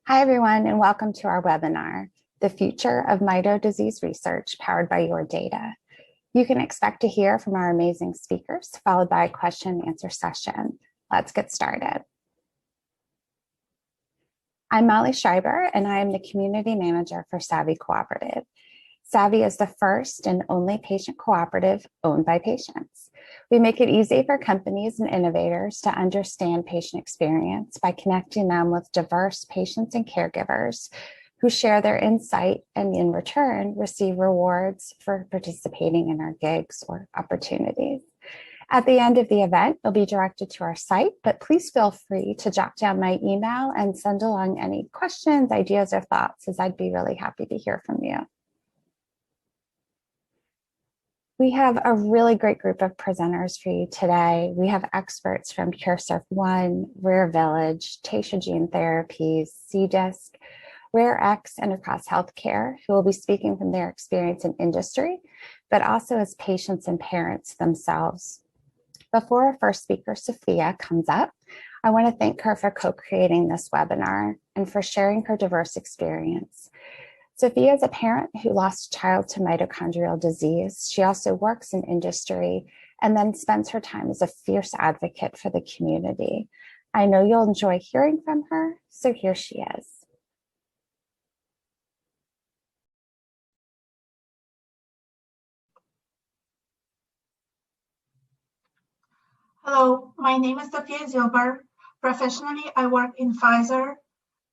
Hi, everyone, and welcome to our webinar, The Future of Mito Disease Research, Powered by Your Data. You can expect to hear from our amazing speakers, followed by a question and answer session. Let's get started. I'm Molly Schreiber, and I am the Community Manager for Savvy Cooperative. Savvy is the first and only patient cooperative owned by patients. We make it easy for companies and innovators to understand patient experience by connecting them with diverse patients and caregivers who share their insight and in return receive rewards for participating in our gigs or opportunities. At the end of the event, you'll be directed to our site, but please feel free to jot down my email and send along any questions, ideas, or thoughts, as I'd be really happy to hear from you. We have a really great group of presenters for you today. We have experts from CureServe One, Rare Village, Taysha Gene Therapies, CDISC, RareX, and across healthcare, who will be speaking from their experience in industry, but also as patients and parents themselves. Before our first speaker, Sophia, comes up, I want to thank her for co-creating this webinar and for sharing her diverse experience. Sophia is a parent who lost a child to mitochondrial disease. She also works in industry and then spends her time as a fierce advocate for the community. I know you'll enjoy hearing from her, so here she is. Hello, my name is Sophia Zilber. Professionally, I work in Pfizer.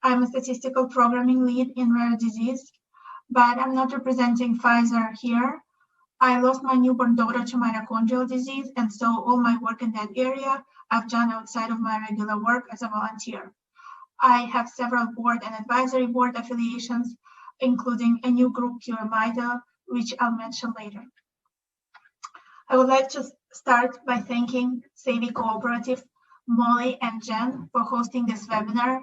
I'm a statistical programming lead in rare disease, but I'm not representing Pfizer here. I lost my newborn daughter to mitochondrial disease, and so all my work in that area I've done outside of my regular work as a volunteer. I have several board and advisory board affiliations, including a new group, Cure Mito, which I'll mention later. I would like to start by thanking Savvy Cooperative, Molly, and Jen for hosting this webinar.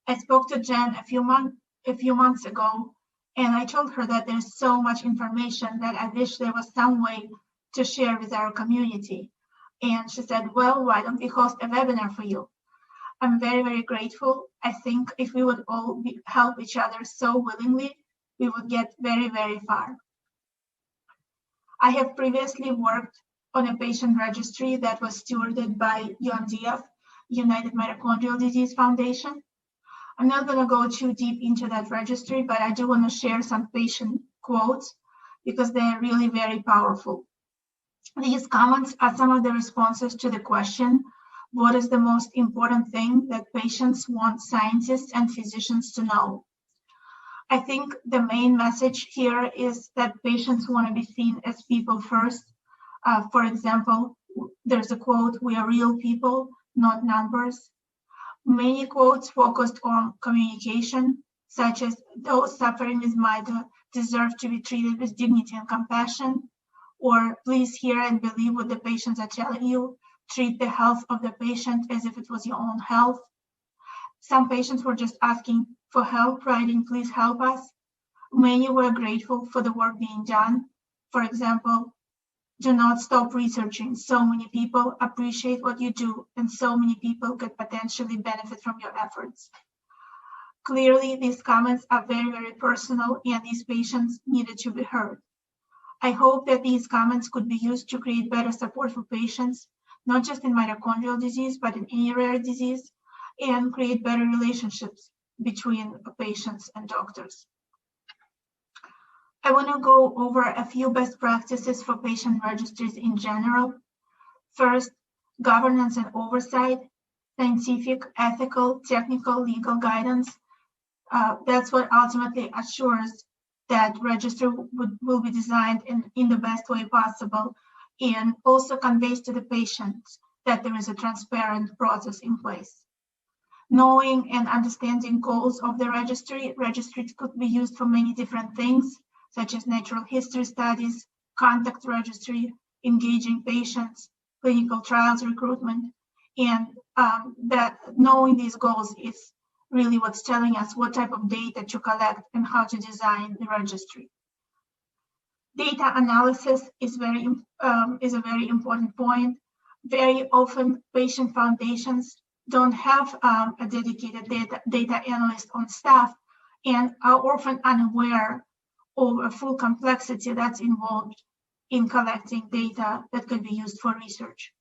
I spoke to Jen a few months ago, and I told her that there's so much information that I wish there was some way to share with our community. And she said, well, why don't we host a webinar for you? I'm very, very grateful. I think if we would all help each other so willingly, we would get very, very far. I have previously worked on a patient registry that was stewarded by UMDF, United Mitochondrial Disease Foundation. I'm not going to go too deep into that registry, but I do want to share some patient quotes because they're really very powerful. These comments are some of the responses to the question, what is the most important thing that patients want scientists and physicians to know? I think the main message here is that patients want to be seen as people first. For example, there's a quote, we are real people, not numbers. Many quotes focused on communication, such as those suffering with mito deserve to be treated with dignity and compassion, or please hear and believe what the patients are telling you, treat the health of the patient as if it was your own health. Some patients were just asking for help, writing, please help us. Many were grateful for the work being done. For example, do not stop researching. So many people appreciate what you do, and so many people could potentially benefit from your efforts. Clearly, these comments are very, very personal, and these patients needed to be heard. I hope that these comments could be used to create better support for patients, not just in mitochondrial disease, but in any rare disease, and create better relationships between patients and doctors. I want to go over a few best practices for patient registries in general. First, governance and oversight, scientific, ethical, technical, legal guidance. That's what ultimately assures that registry will be designed in the best way possible, and also conveys to the patient that there is a transparent process in place. Knowing and understanding goals of the registry, registries could be used for many different things, such as natural history studies, contact registry, engaging patients, clinical trials recruitment, and that knowing these goals is really what's telling us what type of data to collect and how to design the registry. Data analysis is a very important point. Very often, patient foundations don't have a dedicated data analyst on staff and are often unaware of a full complexity that's involved in collecting data that could be used for research.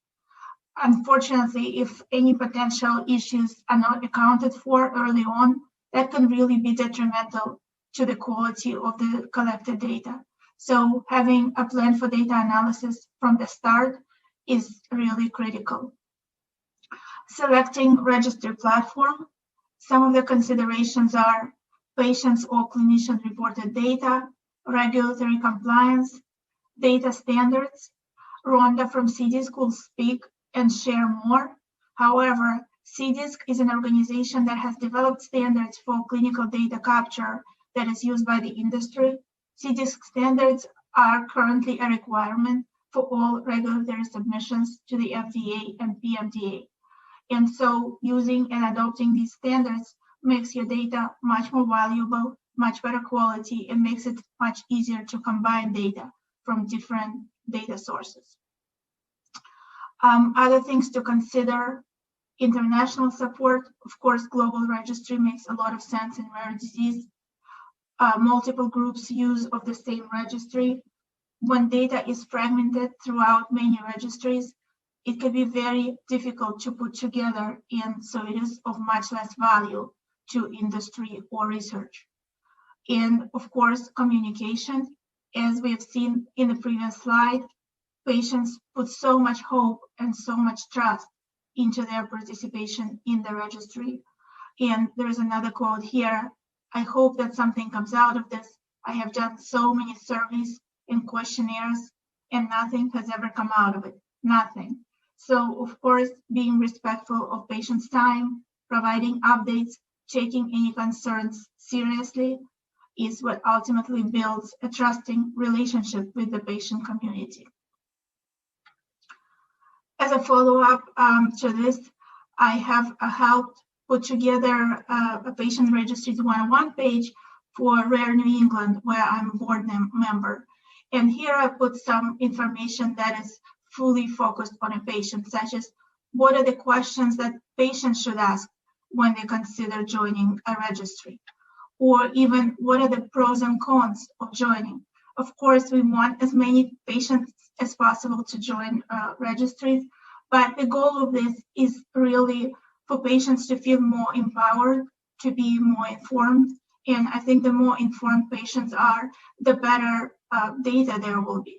Unfortunately, if any potential issues are not accounted for early on, that can really be detrimental to the quality of the collected data. So having a plan for data analysis from the start is really critical. Selecting registry platform. Some of the considerations are patients or clinician reported data, regulatory compliance, data standards. Rhonda from CDISC will speak and share more. However, CDISC is an organization that has developed standards for clinical data capture that is used by the industry. CDISC standards are currently a requirement for all regulatory submissions to the FDA and PMDA. And so using and adopting these standards makes your data much more valuable, much better quality, and makes it much easier to combine data from different data sources. Other things to consider: international support. Of course, global registry makes a lot of sense in rare disease. Multiple groups use of the same registry. When data is fragmented throughout many registries, it can be very difficult to put together, and so it is of much less value to industry or research. And of course, communication. As we have seen in the previous slide, patients put so much hope and so much trust into their participation in the registry. And there's another quote here: "I hope that something comes out of this. I have done so many surveys and questionnaires, and nothing has ever come out of it, nothing." So of course, being respectful of patients' time, providing updates, taking any concerns seriously is what ultimately builds a trusting relationship with the patient community. As a follow-up to this, I have helped put together a patient registries 101 page for Rare New England, where I'm a board member. And here I put some information that is fully focused on a patient, such as what are the questions that patients should ask when they consider joining a registry, or even what are the pros and cons of joining. Of course, we want as many patients as possible to join registries, but the goal of this is really for patients to feel more empowered, to be more informed. And I think the more informed patients are, the better data there will be.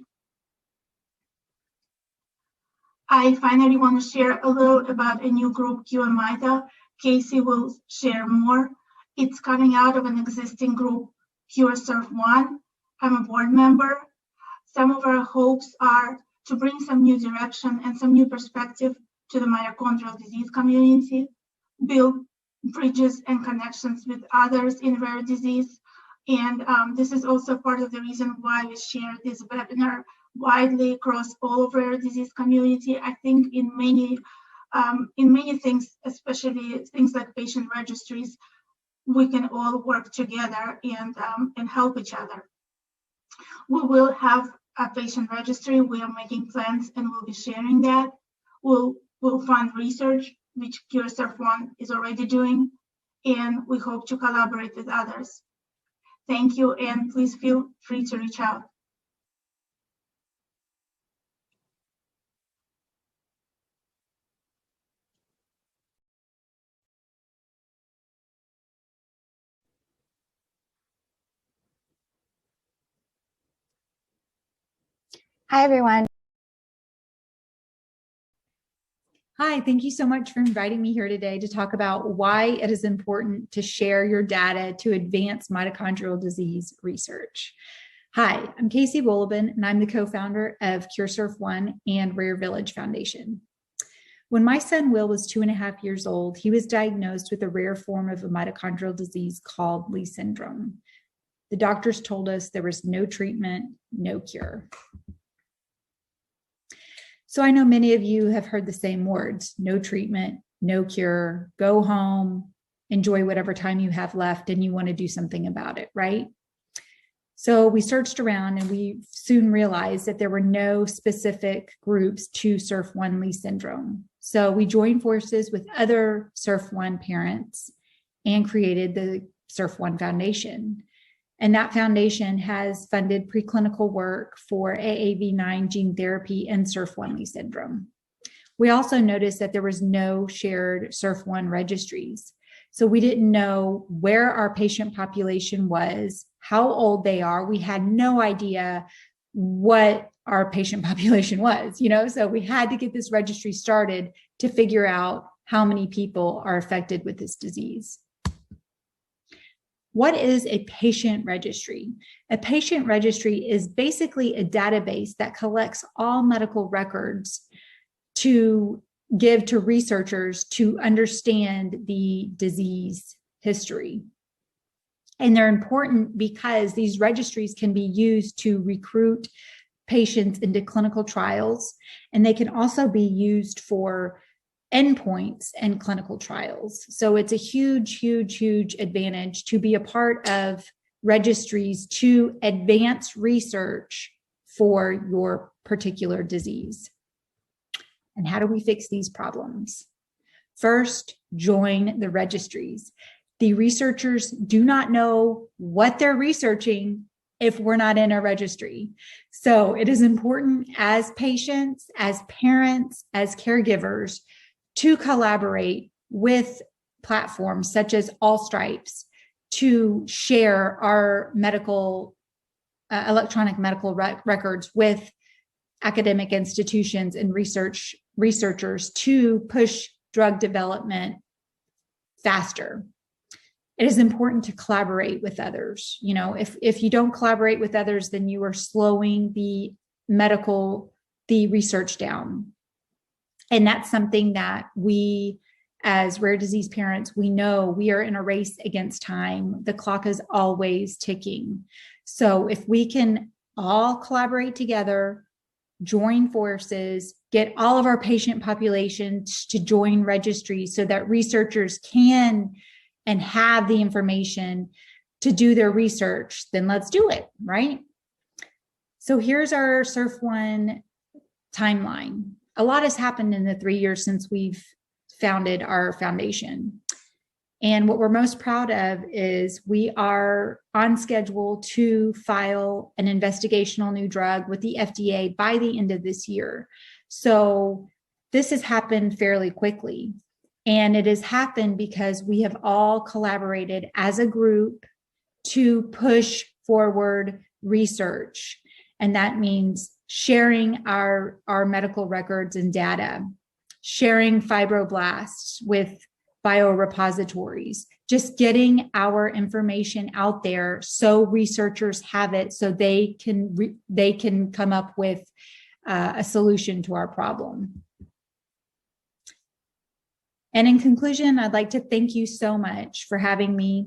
I finally want to share a little about a new group, QMITA. Casey will share more. It's coming out of an existing group, QSurf1. I'm a board member. Some of our hopes are to bring some new direction and some new perspective to the mitochondrial disease community, build bridges and connections with others in rare disease. And this is also part of the reason why we share this webinar widely across all of rare disease community. I think in many things, especially things like patient registries, we can all work together and help each other. We will have a patient registry. We are making plans and we'll be sharing that. We'll fund research, which QSurf1 is already doing, and we hope to collaborate with others. Thank you, and please feel free to reach out. Hi, everyone. Hi, thank you so much for inviting me here today to talk about why it is important to share your data to advance mitochondrial disease research. Hi, I'm Casey Wolobin, and I'm the co-founder of CureSurf1 and Rare Village Foundation. When my son Will was 2.5 years old, he was diagnosed with a rare form of a mitochondrial disease called Lee syndrome. The doctors told us there was no treatment, no cure. So I know many of you have heard the same words: no treatment, no cure, go home, enjoy whatever time you have left, and you want to do something about it, right? So we searched around and we soon realized that there were no specific groups to SURF1 Lee syndrome. So we joined forces with other SURF1 parents and created the SURF1 Foundation. And that foundation has funded preclinical work for AAV9 gene therapy and SURF1 syndrome. We also noticed that there was no shared SURF1 registries. So we didn't know where our patient population was, how old they are. We had no idea what our patient population was, so we had to get this registry started to figure out how many people are affected with this disease. What is a patient registry? A patient registry is basically a database that collects all medical records to give to researchers to understand the disease history. And they're important because these registries can be used to recruit patients into clinical trials, and they can also be used for endpoints and clinical trials. So it's a huge, huge, huge advantage to be a part of registries to advance research for your particular disease. And how do we fix these problems? First, join the registries. The researchers do not know what they're researching if we're not in a registry. So it is important as patients, as parents, as caregivers to collaborate with platforms such as Allstripes to share our medical, electronic medical records with academic institutions and researchers to push drug development faster. It is important to collaborate with others. If you don't collaborate with others, then you are slowing the research down. And that's something that we, as rare disease parents, we know we are in a race against time. The clock is always ticking. So if we can all collaborate together, join forces, get all of our patient population to join registries so that researchers can and have the information to do their research, then let's do it, right? So here's our SURF1 timeline. A lot has happened in the 3 years since we've founded our foundation. And what we're most proud of is we are on schedule to file an investigational new drug with the FDA by the end of this year. So this has happened fairly quickly. And it has happened because we have all collaborated as a group to push forward research. And that means sharing our medical records and data, sharing fibroblasts with biorepositories, just getting our information out there so researchers have it, so they can come up with a solution to our problem. And in conclusion, I'd like to thank you so much for having me.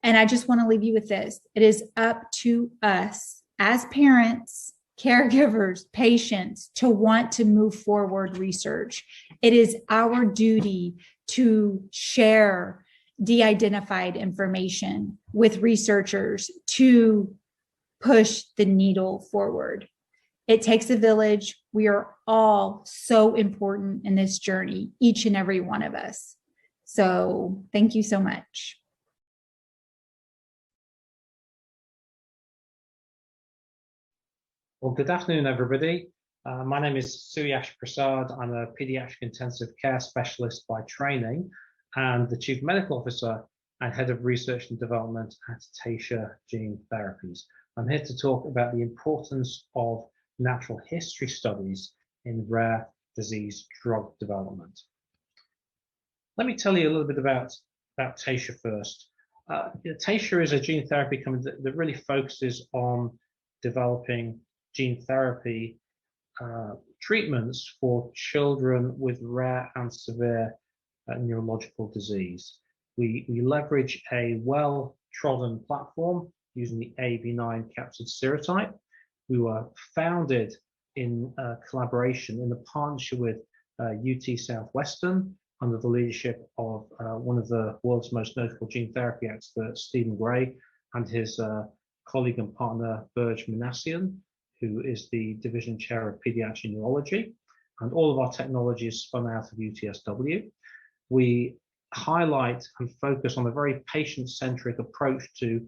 And I just want to leave you with this. It is up to us as parents, caregivers, patients to want to move forward research. It is our duty to share de-identified information with researchers to push the needle forward. It takes a village. We are all so important in this journey, each and every one of us. So thank you so much. Well, good afternoon, everybody. My name is Suryash Prasad. I'm a pediatric intensive care specialist by training and the Chief Medical Officer and Head of Research and Development at Taysha Gene Therapies. I'm here to talk about the importance of natural history studies in rare disease drug development. Let me tell you a little bit about Taysha first. Taysha is a gene therapy company that really focuses on developing gene therapy treatments for children with rare and severe neurological disease. We leverage a well-trodden platform using the AAV9 capsid serotype. We were founded in collaboration, in a partnership with UT Southwestern under the leadership of one of the world's most notable gene therapy experts, Stephen Gray, and his colleague and partner, Burj Minassian, who is the division chair of pediatric neurology. and all of our technology is spun out of UTSW. We highlight and focus on a very patient-centric approach to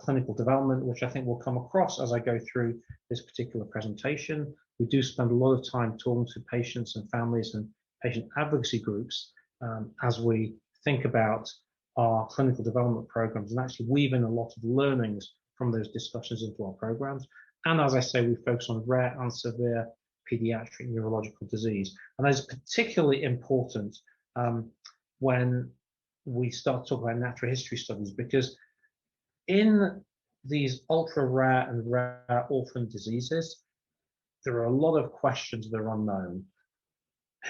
clinical development, which I think will come across as I go through this particular presentation. We do spend a lot of time talking to patients and families and patient advocacy groups as we think about our clinical development programs, and actually weave in a lot of learnings from those discussions into our programs. And as I say, we focus on rare and severe pediatric neurological disease. And that is particularly important when we start to talk about natural history studies, because in these ultra rare and rare orphan diseases, there are a lot of questions that are unknown.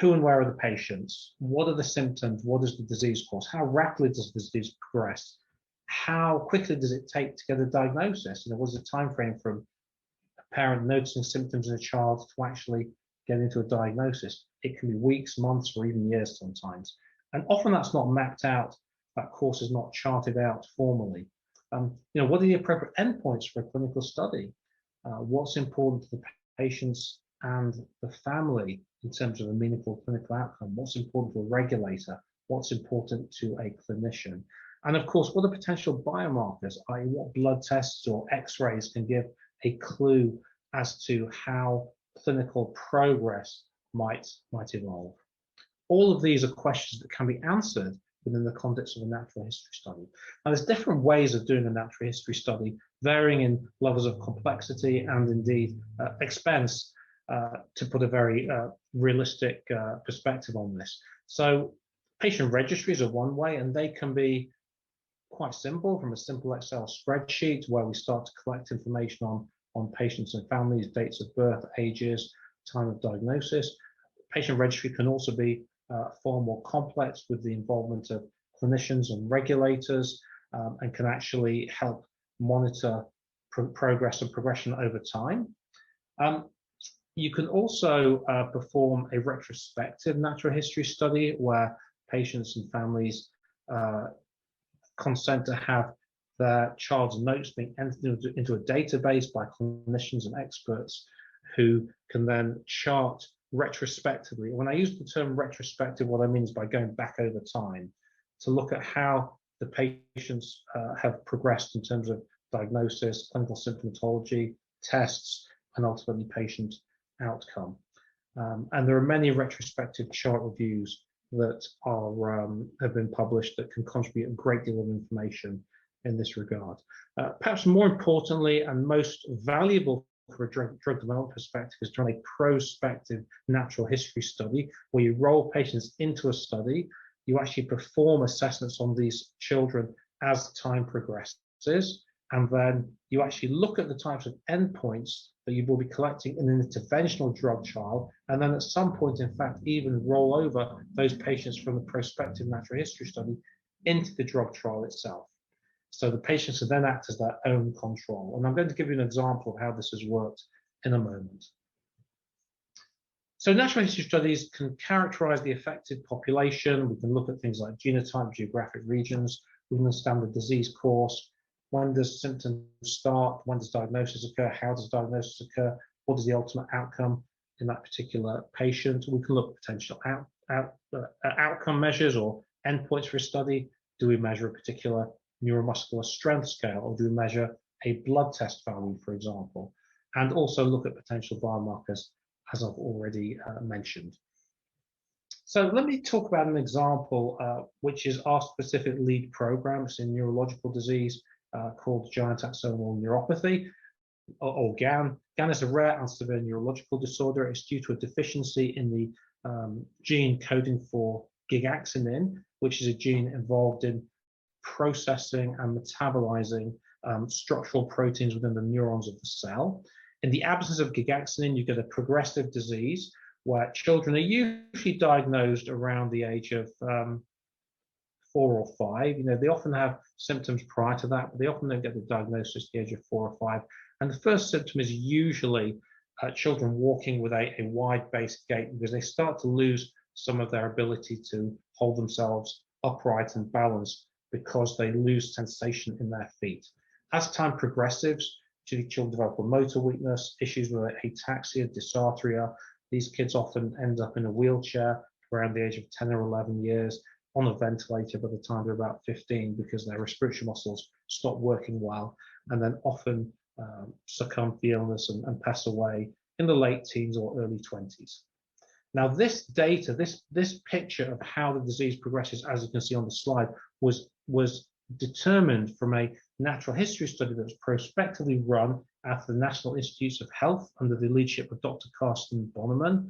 Who and where are the patients? What are the symptoms? What is the disease course? How rapidly does the disease progress? How quickly does it take to get a diagnosis? And what is the time frame from a parent noticing symptoms in a child to actually get into a diagnosis? It can be weeks, months, or even years sometimes. And often that's not mapped out. That course is not charted out formally. What are the appropriate endpoints for a clinical study? What's important to the patients and the family in terms of a meaningful clinical outcome? What's important to a regulator? What's important to a clinician? And of course, what are potential biomarkers, i.e. what blood tests or x-rays can give a clue as to how clinical progress might evolve? All of these are questions that can be answered within the context of a natural history study. Now, there's different ways of doing a natural history study, varying in levels of complexity and indeed expense, to put a very realistic perspective on this. So patient registries are one way, and they can be quite simple, from a simple Excel spreadsheet where we start to collect information on patients and families, dates of birth, ages, time of diagnosis. Patient registry can also be far more complex with the involvement of clinicians and regulators, and can actually help monitor progress and progression over time. You can also perform a retrospective natural history study where patients and families consent to have their child's notes being entered into a database by clinicians and experts who can then chart retrospectively. When I use the term retrospective, what I mean is by going back over time to look at how the patients have progressed in terms of diagnosis, clinical symptomatology, tests, and ultimately patient outcome. And there are many retrospective chart reviews that are have been published that can contribute a great deal of information in this regard. Perhaps more importantly and most valuable for a drug development perspective is to run a prospective natural history study where you roll patients into a study, you actually perform assessments on these children as time progresses, and then you actually look at the types of endpoints that you will be collecting in an interventional drug trial, and then at some point, in fact, even roll over those patients from the prospective natural history study into the drug trial itself. So the patients will then act as their own control. And I'm going to give you an example of how this has worked in a moment. So natural history studies can characterize the affected population. We can look at things like genotype, geographic regions. We can understand the disease course. When does symptoms start? When does diagnosis occur? How does diagnosis occur? What is the ultimate outcome in that particular patient? We can look at potential outcome measures or endpoints for a study. Do we measure a particular neuromuscular strength scale, or do we measure a blood test value, for example? And also look at potential biomarkers, as I've already mentioned. So let me talk about an example, which is our specific lead program. It's in neurological disease called giant axonal neuropathy, or GAN. GAN is a rare and severe neurological disorder. It's due to a deficiency in the gene coding for gigaxinin, which is a gene involved in processing and metabolizing structural proteins within the neurons of the cell. In the absence of gigaxinin, you get a progressive disease where children are usually diagnosed around the age of 4 or 5. They often have symptoms prior to that, but they often don't get the diagnosis at the age of 4 or 5. And the first symptom is usually children walking with a wide-based gait, because they start to lose some of their ability to hold themselves upright and balanced because they lose sensation in their feet. As time progresses, children develop a motor weakness, issues with ataxia, dysarthria, These kids often end up in a wheelchair around the age of 10 or 11 years, on a ventilator by the time they're about 15 because their respiratory muscles stop working well, and then often succumb to the illness and pass away in the late teens or early 20s. Now, this data, this picture of how the disease progresses, as you can see on the slide, was determined from a natural history study that was prospectively run at the National Institutes of Health under the leadership of Dr. Carsten Bonneman.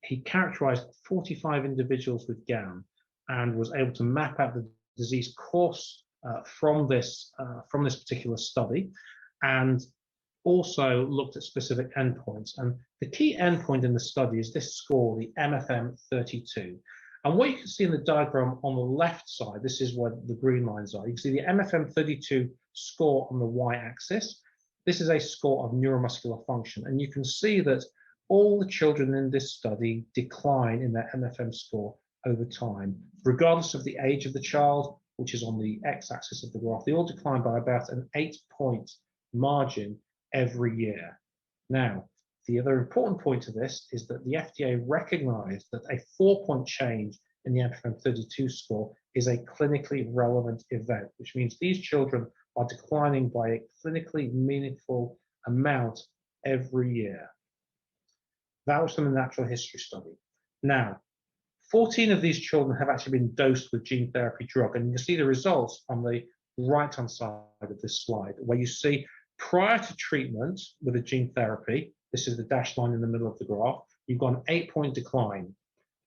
He characterized 45 individuals with GAN and was able to map out the disease course from this particular study, and also looked at specific endpoints. And the key endpoint in the study is this score, the MFM32. And what you can see in the diagram on the left side, this is where the green lines are. You can see the MFM32 score on the y-axis. This is a score of neuromuscular function. And you can see that all the children in this study decline in their MFM score over time, regardless of the age of the child, which is on the x-axis of the graph. They all decline by about an 8-point margin every year. Now, the other important point of this is that the FDA recognized that a 4-point change in the MFM32 score is a clinically relevant event, which means these children are declining by a clinically meaningful amount every year. That was from the natural history study. Now, 14 of these children have actually been dosed with gene therapy drug, and you can see the results on the right-hand side of this slide, where you see prior to treatment with a gene therapy, this is the dashed line in the middle of the graph, you've got an 8-point decline.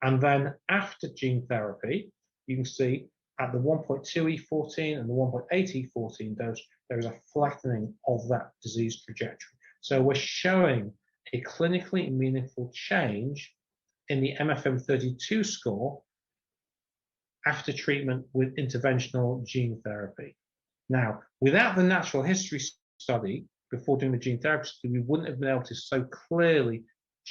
And then after gene therapy, you can see at the 1.2E14 and the 1.8E14 dose, there is a flattening of that disease trajectory. So we're showing a clinically meaningful change in the MFM32 score after treatment with interventional gene therapy. Now, without the natural history study, before doing the gene therapy study, we wouldn't have been able to so clearly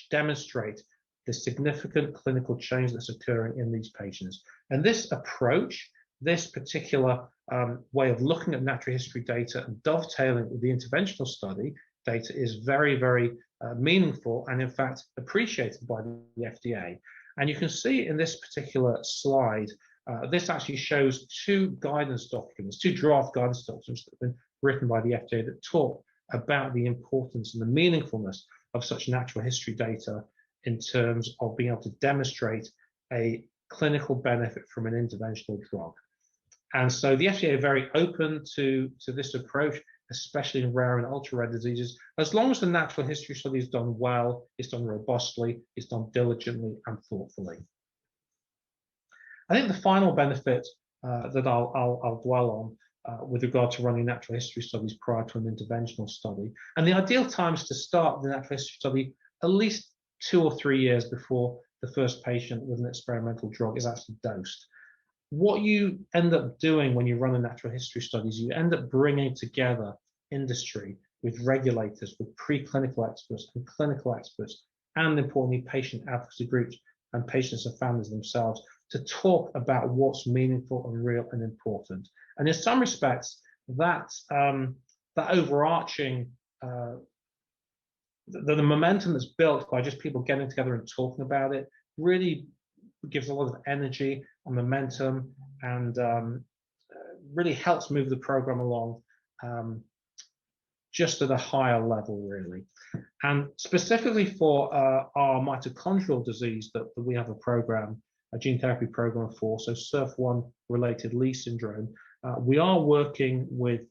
demonstrate the significant clinical change that's occurring in these patients. And this approach, this particular way of looking at natural history data and dovetailing with the interventional study data is very, very meaningful and in fact appreciated by the FDA. And you can see in this particular slide, this actually shows two guidance documents, two draft guidance documents that have been written by the FDA that talk about the importance and the meaningfulness of such natural history data in terms of being able to demonstrate a clinical benefit from an interventional drug. And so the FDA are very open to this approach, especially in rare and ultra-rare diseases, as long as the natural history study is done well, it's done robustly, it's done diligently and thoughtfully. I think the final benefit that I'll dwell on with regard to running natural history studies prior to an interventional study, and the ideal times to start the natural history study at least 2 or 3 years before the first patient with an experimental drug is actually dosed. What you end up doing when you run a natural history study is you end up bringing together industry with regulators, with preclinical experts and clinical experts, and importantly, patient advocacy groups and patients and families themselves to talk about what's meaningful and real and important. And in some respects, that overarching, the momentum that's built by just people getting together and talking about it really gives a lot of energy and momentum and really helps move the program along just at a higher level, really. And specifically for our mitochondrial disease that we have a program, a gene therapy program for, so SIRF1 related Lee syndrome, we are working with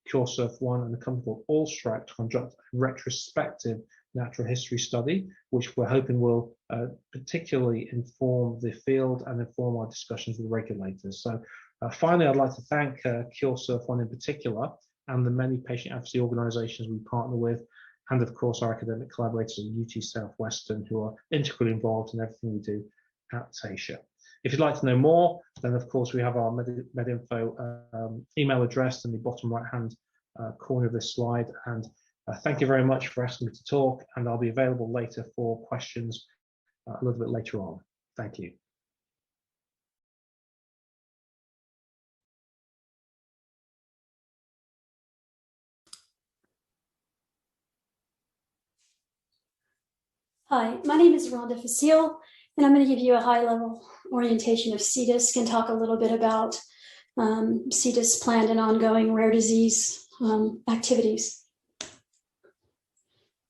Cure SIRF1 and a company called Allstripe to conduct a retrospective natural history study, which we're hoping will particularly inform the field and inform our discussions with regulators. So finally, I'd like to thank Cure SIRF1 in particular and the many patient advocacy organizations we partner with, and of course our academic collaborators at UT Southwestern who are integrally involved in everything we do at Taysha. If you'd like to know more, then of course we have our MedInfo email address in the bottom right hand corner of this slide. And thank you very much for asking me to talk, and I'll be available later for questions a little bit later on. Thank you. Hi, my name is Rhonda Facile, and I'm going to give you a high-level orientation of CDISC and talk a little bit about CDISC planned and ongoing rare disease activities.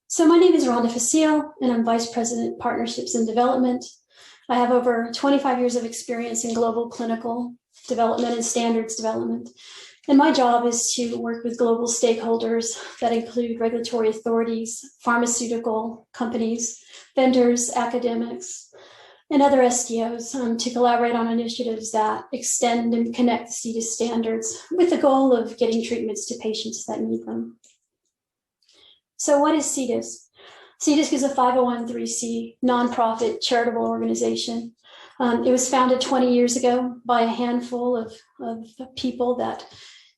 So my name is Rhonda Facile, and I'm Vice President, Partnerships and Development. I have over 25 years of experience in global clinical development and standards development. And my job is to work with global stakeholders that include regulatory authorities, pharmaceutical companies, vendors, academics, and other SDOs to collaborate on initiatives that extend and connect the CDISC standards with the goal of getting treatments to patients that need them. So what is CDISC? CDISC is a 501(c) nonprofit charitable organization. It was founded 20 years ago by a handful of people that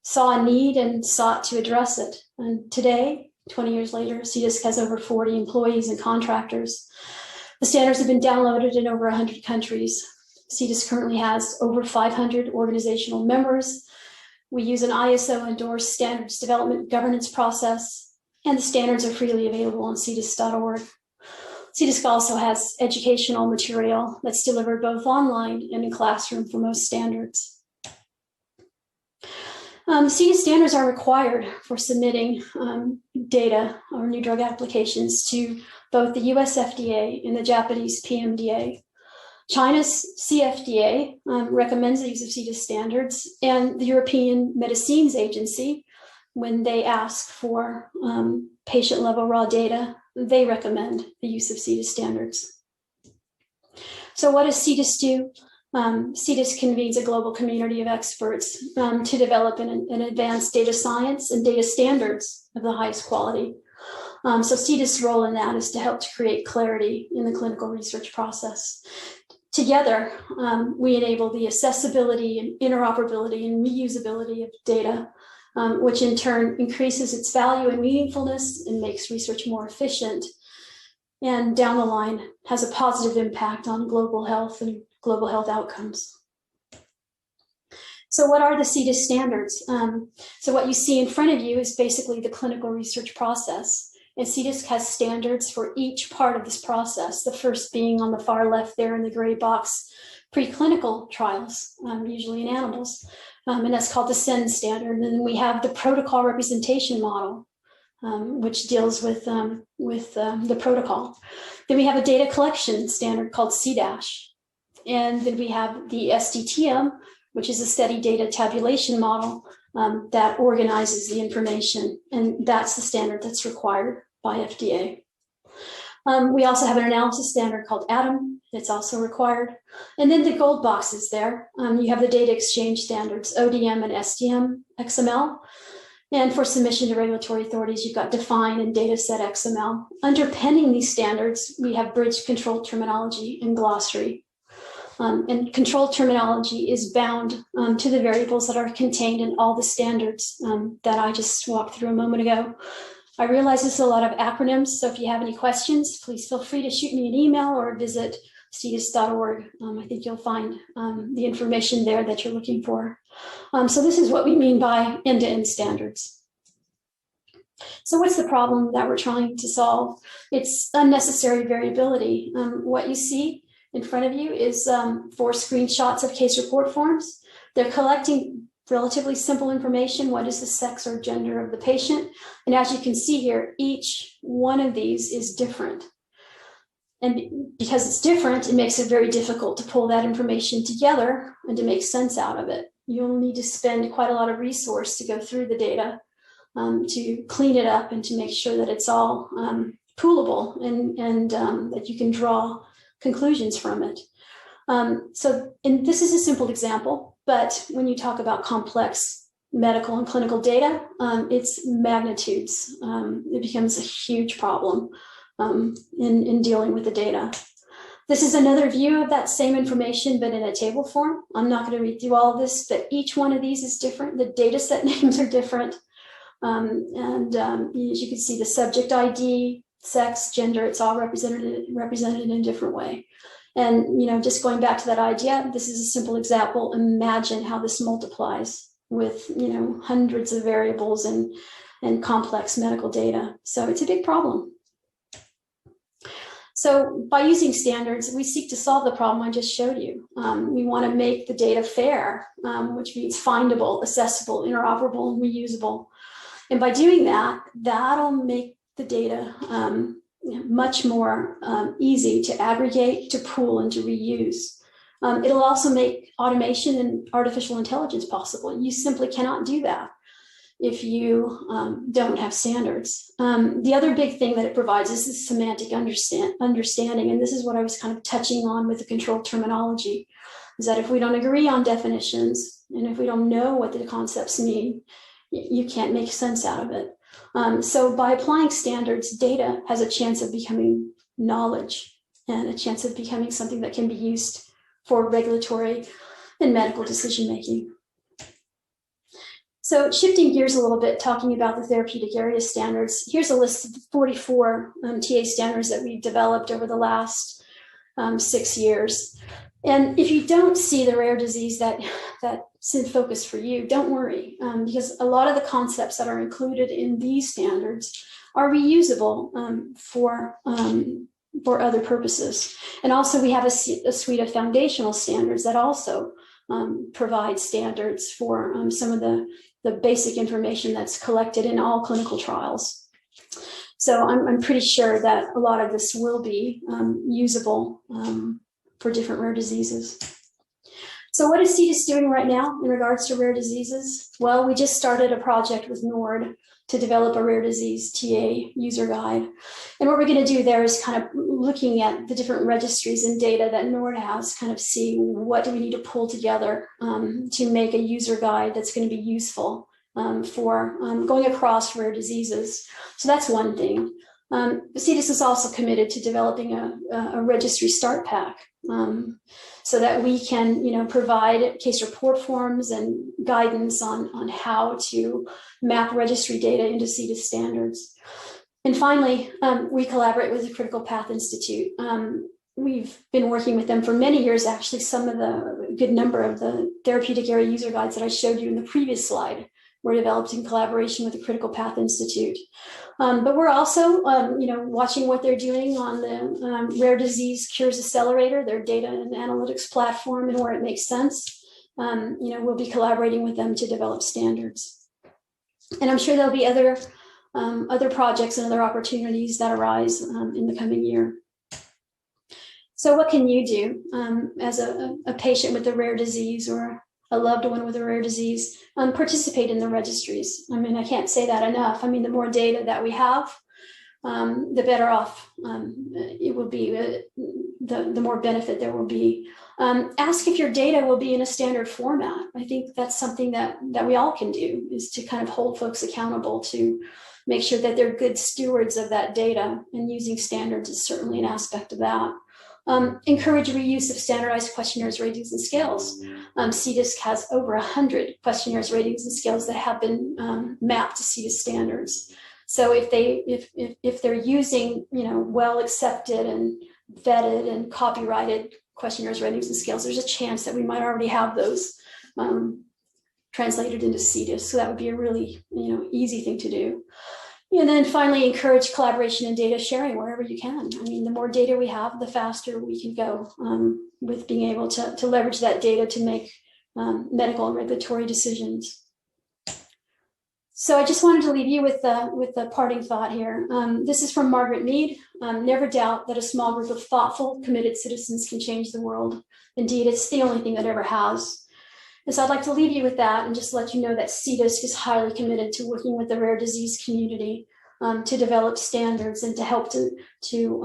saw a need and sought to address it. And today, 20 years later, CDISC has over 40 employees and contractors. The standards have been downloaded in over 100 countries. CDISC currently has over 500 organizational members. We use an ISO-endorsed standards development governance process, and the standards are freely available on cdisc.org. CDISC also has educational material that's delivered both online and in classroom for most standards. CDISC standards are required for submitting data or new drug applications to both the US FDA and the Japanese PMDA. China's CFDA recommends the use of CDISC standards, and the European Medicines Agency, when they ask for patient-level raw data, they recommend the use of CDISC standards. So what does CDISC do? CDISC convenes a global community of experts to develop and advance data science and data standards of the highest quality. So CDISC's role in that is to help to create clarity in the clinical research process. Together, we enable the accessibility and interoperability and reusability of data, which in turn increases its value and meaningfulness and makes research more efficient, and down the line has a positive impact on global health and global health outcomes. So what are the CDISC standards? So what you see in front of you is basically the clinical research process. And CDISC has standards for each part of this process, the first being on the far left there in the gray box, preclinical trials, usually in animals. And that's called the SEND standard. And then we have the protocol representation model, which deals with the protocol. Then we have a data collection standard called CDISC. And then we have the SDTM, which is a study data tabulation model that organizes the information. And that's the standard that's required by FDA. We also have an analysis standard called ATOM. It's also required. And then the gold boxes there, you have the data exchange standards, ODM and SDM XML. And for submission to regulatory authorities, you've got define and dataset XML. Underpinning these standards, we have bridge control terminology and glossary. And control terminology is bound to the variables that are contained in all the standards that I just walked through a moment ago. I realize this is a lot of acronyms, so if you have any questions, please feel free to shoot me an email or visit cdisc.org. I think you'll find the information there that you're looking for. So this is what we mean by end-to-end standards. So what's the problem that we're trying to solve? It's unnecessary variability. What you see in front of you is 4 screenshots of case report forms. They're collecting relatively simple information. What is the sex or gender of the patient? And as you can see here, each one of these is different. And because it's different, it makes it very difficult to pull that information together and to make sense out of it. You'll need to spend quite a lot of resource to go through the data to clean it up and to make sure that it's all poolable and that you can draw conclusions from it. And this is a simple example, but when you talk about complex medical and clinical data, it's magnitudes. It becomes a huge problem in dealing with the data. This is another view of that same information, but in a table form. I'm not going to read through all of this, but each one of these is different. The data set names are different. As you can see, the subject ID, sex, gender, it's all represented in a different way. And, just going back to that idea, this is a simple example. Imagine how this multiplies with, hundreds of variables and complex medical data. So it's a big problem. So by using standards, we seek to solve the problem I just showed you. We want to make the data fair, which means findable, accessible, interoperable, and reusable. And by doing that, that'll make the data much more easy to aggregate, to pool, and to reuse. It'll also make automation and artificial intelligence possible. You simply cannot do that if you don't have standards. The other big thing that it provides is this semantic understanding, and this is what I was kind of touching on with the controlled terminology, is that if we don't agree on definitions, and if we don't know what the concepts mean, you can't make sense out of it. So by applying standards, data has a chance of becoming knowledge and a chance of becoming something that can be used for regulatory and medical decision-making. So shifting gears a little bit, talking about the therapeutic area standards, here's a list of 44 TA standards that we've developed over the last 6 years. And if you don't see the rare disease that's in focus for you, don't worry, because a lot of the concepts that are included in these standards are reusable for other purposes. And also we have a suite of foundational standards that also provide standards for some of the basic information that's collected in all clinical trials. So I'm pretty sure that a lot of this will be usable for different rare diseases. So what is CDISC doing right now in regards to rare diseases? Well, we just started a project with NORD to develop a rare disease TA user guide. And what we're going to do there is kind of looking at the different registries and data that NORD has, kind of see what do we need to pull together to make a user guide that's going to be useful for going across rare diseases. So that's one thing. CDISC is also committed to developing a registry start pack so that we can, provide case report forms and guidance on how to map registry data into CDISC standards. And finally, we collaborate with the Critical Path Institute. We've been working with them for many years, actually. Some of the good number of the therapeutic area user guides that I showed you in the previous slide were developed in collaboration with the Critical Path Institute. But we're also, watching what they're doing on the Rare Disease Cures Accelerator, their data and analytics platform, and where it makes sense. We'll be collaborating with them to develop standards. And I'm sure there'll be other projects and other opportunities that arise in the coming year. So what can you do as a patient with a rare disease or a loved one with a rare disease? Participate in the registries. I mean, I can't say that enough. I mean, the more data that we have, the better off it will be, the more benefit there will be. Ask if your data will be in a standard format. I think that's something that we all can do, is to kind of hold folks accountable to make sure that they're good stewards of that data, and using standards is certainly an aspect of that. Encourage reuse of standardized questionnaires, ratings, and scales. CDISC has over 100 questionnaires, ratings, and scales that have been mapped to CDISC standards. So if they're using well accepted and vetted and copyrighted questionnaires, ratings, and scales, there's a chance that we might already have those translated into CDISC. So that would be a really easy thing to do. And then finally, encourage collaboration and data sharing wherever you can. I mean, the more data we have, the faster we can go with being able to leverage that data to make medical and regulatory decisions. So I just wanted to leave you with the parting thought here. This is from Margaret Mead. Never doubt that a small group of thoughtful, committed citizens can change the world. Indeed, it's the only thing that ever has. And so I'd like to leave you with that and just let you know that CDISC is highly committed to working with the rare disease community to develop standards and to help to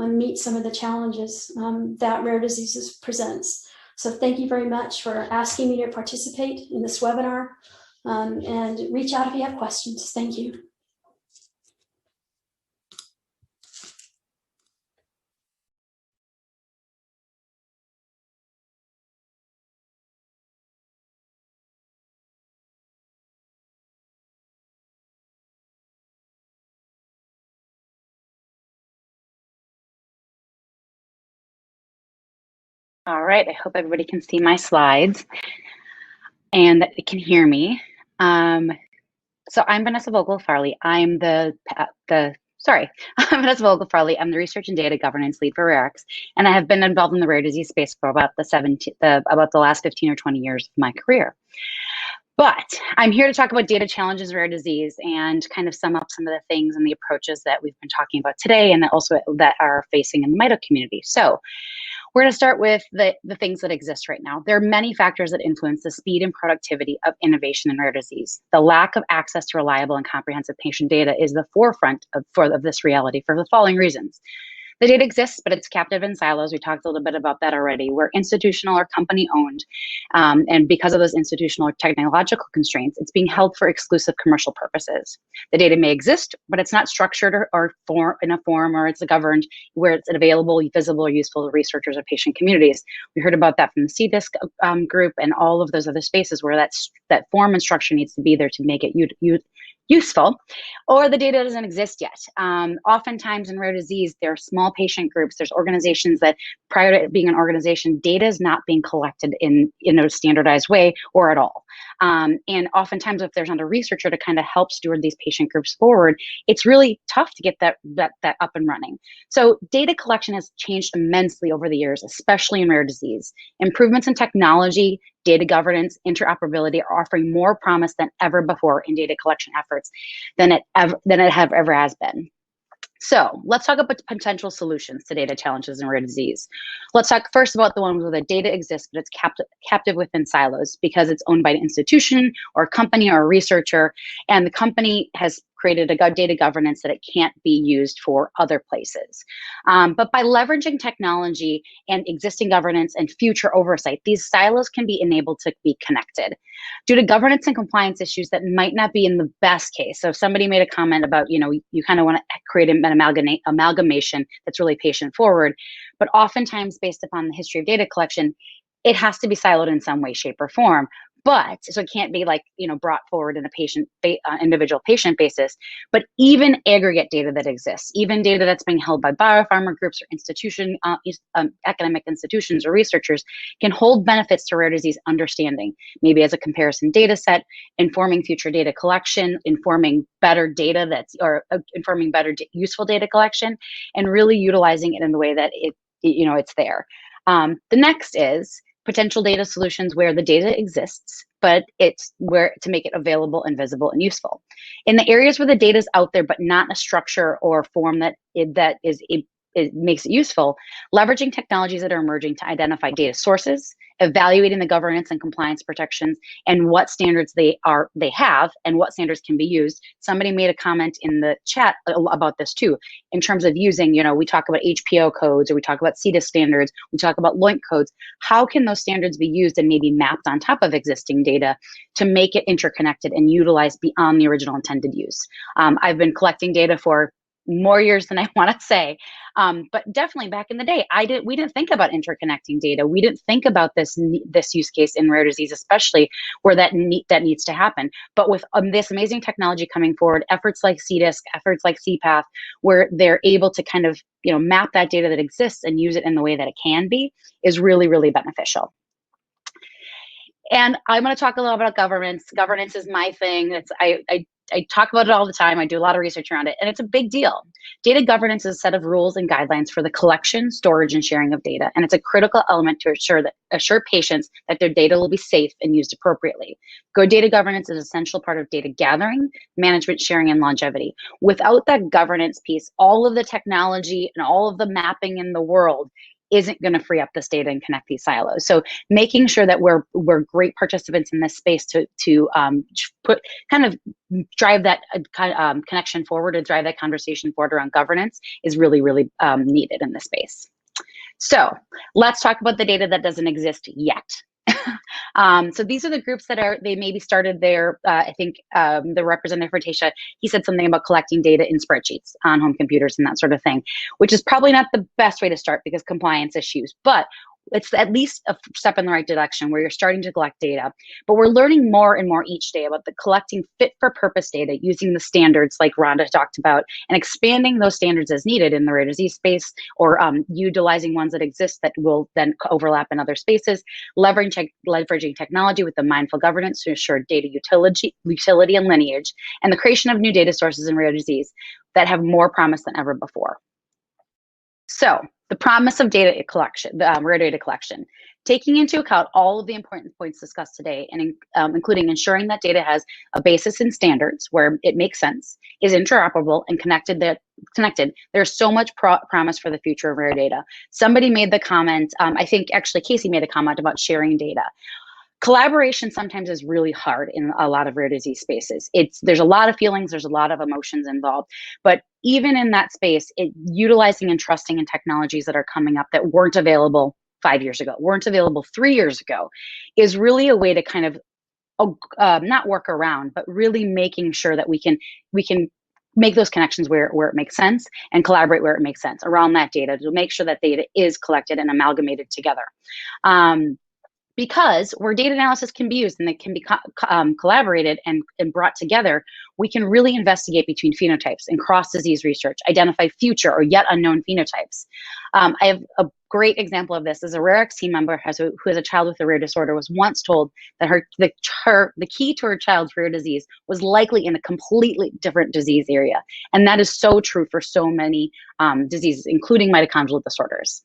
meet some of the challenges that rare diseases presents. So thank you very much for asking me to participate in this webinar, and reach out if you have questions. Thank you. All right, I hope everybody can see my slides and that they can hear me. So I'm Vanessa Vogel-Farley. I'm the sorry, I'm Vanessa Vogel-Farley. I'm the Research and Data Governance Lead for RareX, and I have been involved in the rare disease space for about the last 15 or 20 years of my career. But I'm here to talk about data challenges in rare disease and kind of sum up some of the things and the approaches that we've been talking about today, and also that are facing in the mito community. So we're going to start with the things that exist right now. There are many factors that influence the speed and productivity of innovation in rare disease. The lack of access to reliable and comprehensive patient data is the forefront of this reality for the following reasons. The data exists, but it's captive in silos. We talked a little bit about that already. We're institutional or company owned. And because of those institutional or technological constraints, it's being held for exclusive commercial purposes. The data may exist, but it's not structured or in a form, or it's governed where it's available, visible, or useful to researchers or patient communities. We heard about that from the CDISC group and all of those other spaces where that form and structure needs to be there to make it useful, or the data doesn't exist yet. Oftentimes in rare disease, there are small patient groups, there's organizations that prior to being an organization, data is not being collected in a standardized way or at all. And oftentimes if there's not a researcher to kind of help steward these patient groups forward, it's really tough to get that up and running. So data collection has changed immensely over the years, especially in rare disease. Improvements in technology, data governance, interoperability are offering more promise than ever before in data collection efforts than it ever has been. So let's talk about potential solutions to data challenges in rare disease. Let's talk first about the ones where the data exists, but it's captive within silos because it's owned by an institution or a company or a researcher, and the company has created a data governance that it can't be used for other places. But by leveraging technology and existing governance and future oversight, these silos can be enabled to be connected. Due to governance and compliance issues that might not be in the best case. So if somebody made a comment about, you kind of want to create an amalgamation that's really patient forward, but oftentimes based upon the history of data collection, it has to be siloed in some way, shape, or form. But so it can't be brought forward in a individual patient basis, but even aggregate data that exists, even data that's being held by biopharma groups or academic institutions or researchers can hold benefits to rare disease understanding, maybe as a comparison data set, informing future data collection, informing better useful data collection, and really utilizing it in the way that it's there. The next is potential data solutions where the data exists, but it's where to make it available and visible and useful. In the areas where the data is out there, but not in a structure or form that makes it useful, leveraging technologies that are emerging to identify data sources, evaluating the governance and compliance protections, and what standards they have and what standards can be used. Somebody made a comment in the chat about this too, in terms of using, we talk about HPO codes, or we talk about CDISC standards, we talk about LOINC codes. How can those standards be used and maybe mapped on top of existing data to make it interconnected and utilized beyond the original intended use? I've been collecting data for more years than I want to say. But definitely back in the day, we didn't think about interconnecting data. We didn't think about this use case in rare disease, especially where that needs to happen. But with this amazing technology coming forward, efforts like CDISC, efforts like CPATH, where they're able to kind of, map that data that exists and use it in the way that it can be, is really, really beneficial. And I'm going to talk a little about governance. Governance is my thing. I talk about it all the time. I do a lot of research around it, and it's a big deal. Data governance is a set of rules and guidelines for the collection, storage, and sharing of data, and it's a critical element to assure patients that their data will be safe and used appropriately. Good data governance is an essential part of data gathering, management, sharing, and longevity. Without that governance piece, all of the technology and all of the mapping in the world isn't going to free up this data and connect these silos. So making sure that we're great participants in this space to drive that connection forward, to drive that conversation forward around governance is really, really needed in this space. So let's talk about the data that doesn't exist yet. So these are the groups that they maybe started there. I think the representative for Tasha, he said something about collecting data in spreadsheets on home computers and that sort of thing, which is probably not the best way to start because compliance issues. But it's at least a step in the right direction where you're starting to collect data, but we're learning more and more each day about the collecting fit for purpose data using the standards like Rhonda talked about, and expanding those standards as needed in the rare disease space, or utilizing ones that exist that will then overlap in other spaces, leveraging technology with the mindful governance to ensure data utility and lineage, and the creation of new data sources in rare disease that have more promise than ever before. So the promise of data collection, rare data collection, taking into account all of the important points discussed today, and including ensuring that data has a basis in standards where it makes sense, is interoperable and connected. There's so much promise for the future of rare data. Somebody made the comment, I think actually Casey made a comment about sharing data. Collaboration sometimes is really hard in a lot of rare disease spaces. There's a lot of feelings, there's a lot of emotions involved, but even in that space, utilizing and trusting in technologies that are coming up that weren't available 5 years ago, weren't available 3 years ago, is really a way to kind of not work around, but really making sure that we can make those connections where it makes sense, and collaborate where it makes sense around that data to make sure that data is collected and amalgamated together. Because where data analysis can be used and it can be collaborated and brought together, we can really investigate between phenotypes and cross-disease research, identify future or yet unknown phenotypes. I have a great example of this. As a RareX team member who has a child with a rare disorder was once told that the key to her child's rare disease was likely in a completely different disease area. And that is so true for so many diseases, including mitochondrial disorders.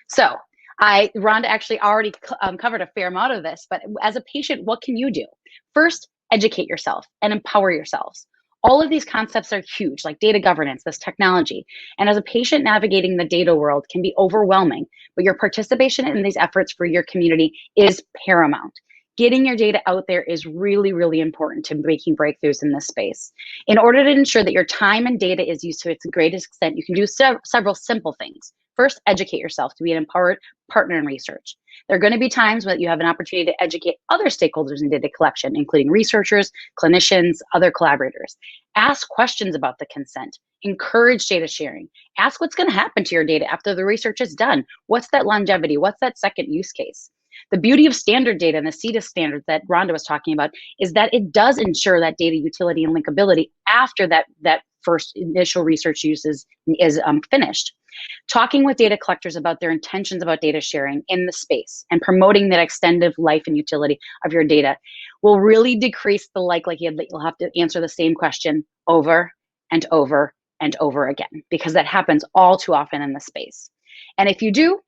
So, Rhonda actually already covered a fair amount of this, but as a patient, what can you do? First, educate yourself and empower yourselves. All of these concepts are huge, like data governance, this technology. And as a patient, navigating the data world can be overwhelming, but your participation in these efforts for your community is paramount. Getting your data out there is really, really important to making breakthroughs in this space. In order to ensure that your time and data is used to its greatest extent, you can do several simple things. First, educate yourself to be an empowered partner in research. There are going to be times when you have an opportunity to educate other stakeholders in data collection, including researchers, clinicians, other collaborators. Ask questions about the consent. Encourage data sharing. Ask what's going to happen to your data after the research is done. What's that longevity? What's that second use case? The beauty of standard data and the CDISC standards that Rhonda was talking about is that it does ensure that data utility and linkability after that first initial research use is finished. Talking with data collectors about their intentions about data sharing in the space and promoting that extended life and utility of your data will really decrease the likelihood that you'll have to answer the same question over and over and over again, because that happens all too often in the space. And if you do,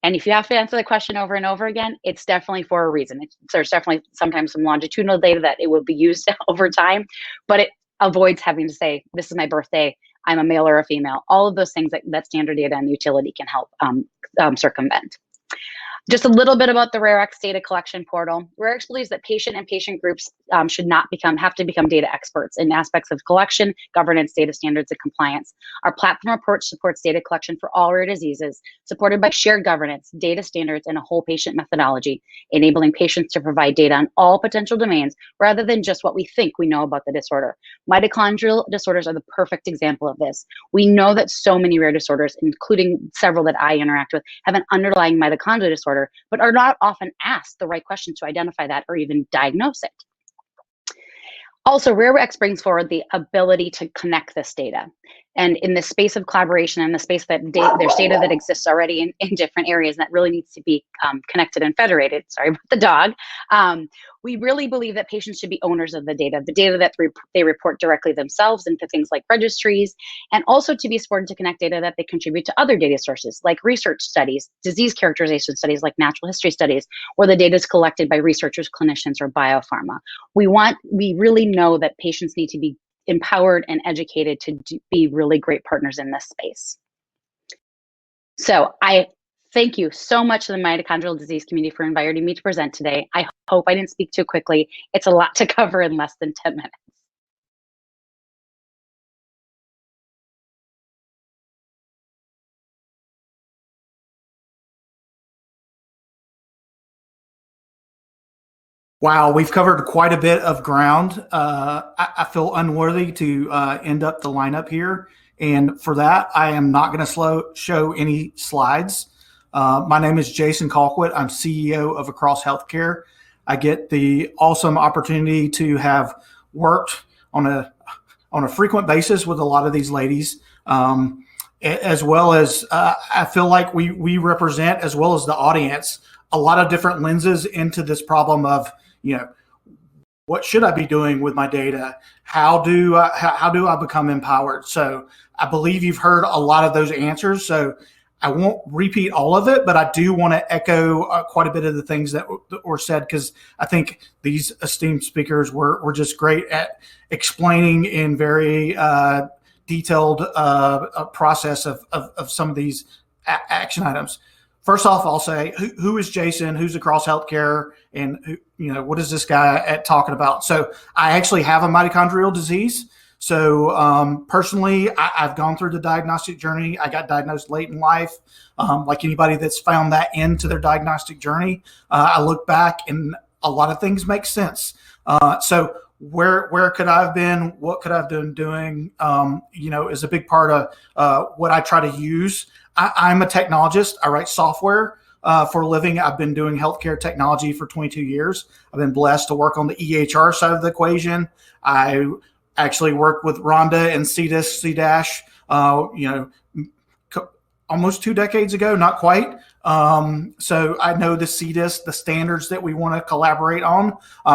and if you have to answer the question over and over again, it's definitely for a reason. There's definitely sometimes some longitudinal data that it will be used over time, but it avoids having to say, this is my birthday, I'm a male or a female. All of those things that standard data and utility can help circumvent. Just a little bit about the RareX data collection portal. RareX believes that patient and patient groups should not have to become data experts in aspects of collection, governance, data standards, and compliance. Our platform approach supports data collection for all rare diseases, supported by shared governance, data standards, and a whole patient methodology, enabling patients to provide data on all potential domains rather than just what we think we know about the disorder. Mitochondrial disorders are the perfect example of this. We know that so many rare disorders, including several that I interact with, have an underlying mitochondrial disorder, but are not often asked the right questions to identify that or even diagnose it. Also, RareX brings forward the ability to connect this data. And in the space of collaboration, and the space that there's data that exists already in different areas that really needs to be connected and federated, sorry about the dog, we really believe that patients should be owners of the data that they report directly themselves into things like registries, and also to be supported to connect data that they contribute to other data sources like research studies, disease characterization studies like natural history studies, where the data is collected by researchers, clinicians, or biopharma. We really know that patients need to be empowered and educated to be really great partners in this space. So I thank you so much to the mitochondrial disease community for inviting me to present today. I hope I didn't speak too quickly. It's a lot to cover in less than 10 minutes. Wow, we've covered quite a bit of ground. I feel unworthy to end up the lineup here. And for that, I am not going to show any slides. My name is Jason Colquitt. I'm CEO of Across Healthcare. I get the awesome opportunity to have worked on a frequent basis with a lot of these ladies, as well as I feel like we represent, as well as the audience, a lot of different lenses into this problem of, what should I be doing with my data? How do I become empowered? So I believe you've heard a lot of those answers. So I won't repeat all of it, but I do want to echo quite a bit of the things that were said, because I think these esteemed speakers were just great at explaining in very detailed process of some of these action items. First off, I'll say, who is Jason? Who's Across Healthcare? And what is this guy talking about? So I actually have a mitochondrial disease. So personally, I've gone through the diagnostic journey. I got diagnosed late in life. Like anybody that's found that into their diagnostic journey, I look back and a lot of things make sense. So where could I have been? What could I have been doing? Is a big part of what I try to use. I'm a technologist. I write software for a living. I've been doing healthcare technology for 22 years. I've been blessed to work on the EHR side of the equation. I actually worked with Rhonda and CDISC, almost 2 decades ago, not quite. So I know the CDISC, the standards that we want to collaborate on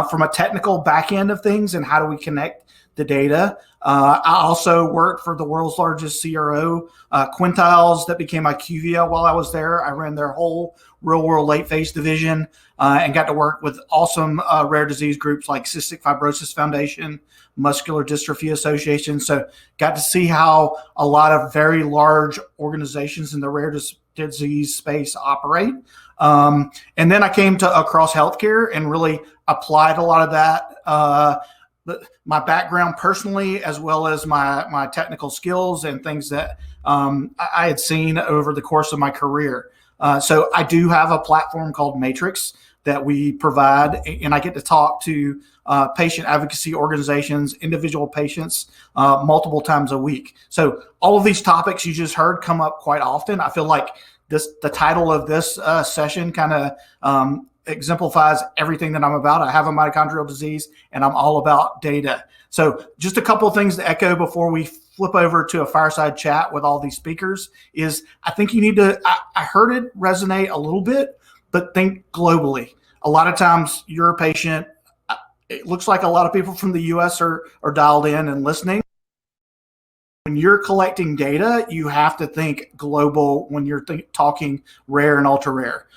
from a technical back end of things, and how do we connect the data. I also worked for the world's largest CRO, Quintiles, that became IQVIA while I was there. I ran their whole real world late phase division and got to work with awesome rare disease groups like Cystic Fibrosis Foundation, Muscular Dystrophy Association. So got to see how a lot of very large organizations in the rare disease space operate. And then I came to Across Healthcare and really applied a lot of that, my background personally, as well as my technical skills and things that I had seen over the course of my career. So I do have a platform called Matrix that we provide, and I get to talk to patient advocacy organizations, individual patients, multiple times a week. So all of these topics you just heard come up quite often. I feel like the title of this session kind of exemplifies everything that I'm about. I have a mitochondrial disease, and I'm all about data. So just a couple of things to echo before we flip over to a fireside chat with all these speakers is I think you need to, I heard it resonate a little bit, but think globally. A lot of times you're a patient. It looks like a lot of people from the US are dialed in and listening. When you're collecting data, you have to think global when you're talking rare and ultra rare.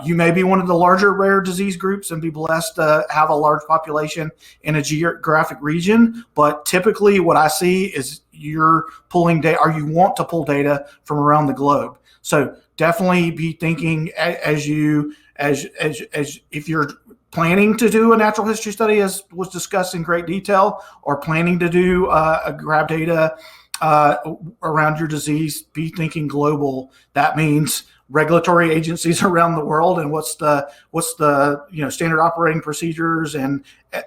You may be one of the larger rare disease groups and be blessed to have a large population in a geographic region. But typically what I see is you're pulling data, or you want to pull data from around the globe. So definitely be thinking as if you're planning to do a natural history study, as was discussed in great detail, or planning to do a grab data around your disease, be thinking global. That means regulatory agencies around the world, and what's the standard operating procedures and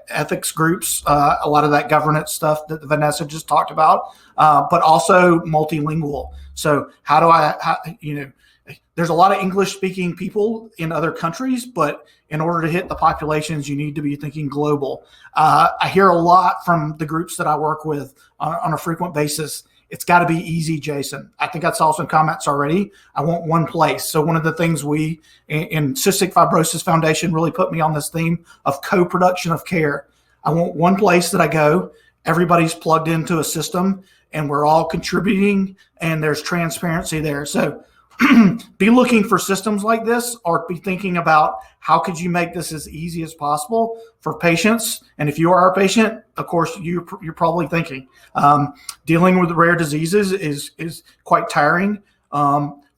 ethics groups, a lot of that governance stuff that Vanessa just talked about, but also multilingual. So there's a lot of English speaking people in other countries, but in order to hit the populations, you need to be thinking global. I hear a lot from the groups that I work with on a frequent basis. It's got to be easy, Jason. I think I saw some comments already. I want one place. So one of the things we in Cystic Fibrosis Foundation really put me on this theme of co-production of care. I want one place that I go, everybody's plugged into a system, and we're all contributing, and there's transparency there. So be looking for systems like this, or be thinking about how could you make this as easy as possible for patients. And if you are a patient, of course, you're probably thinking dealing with rare diseases is quite tiring,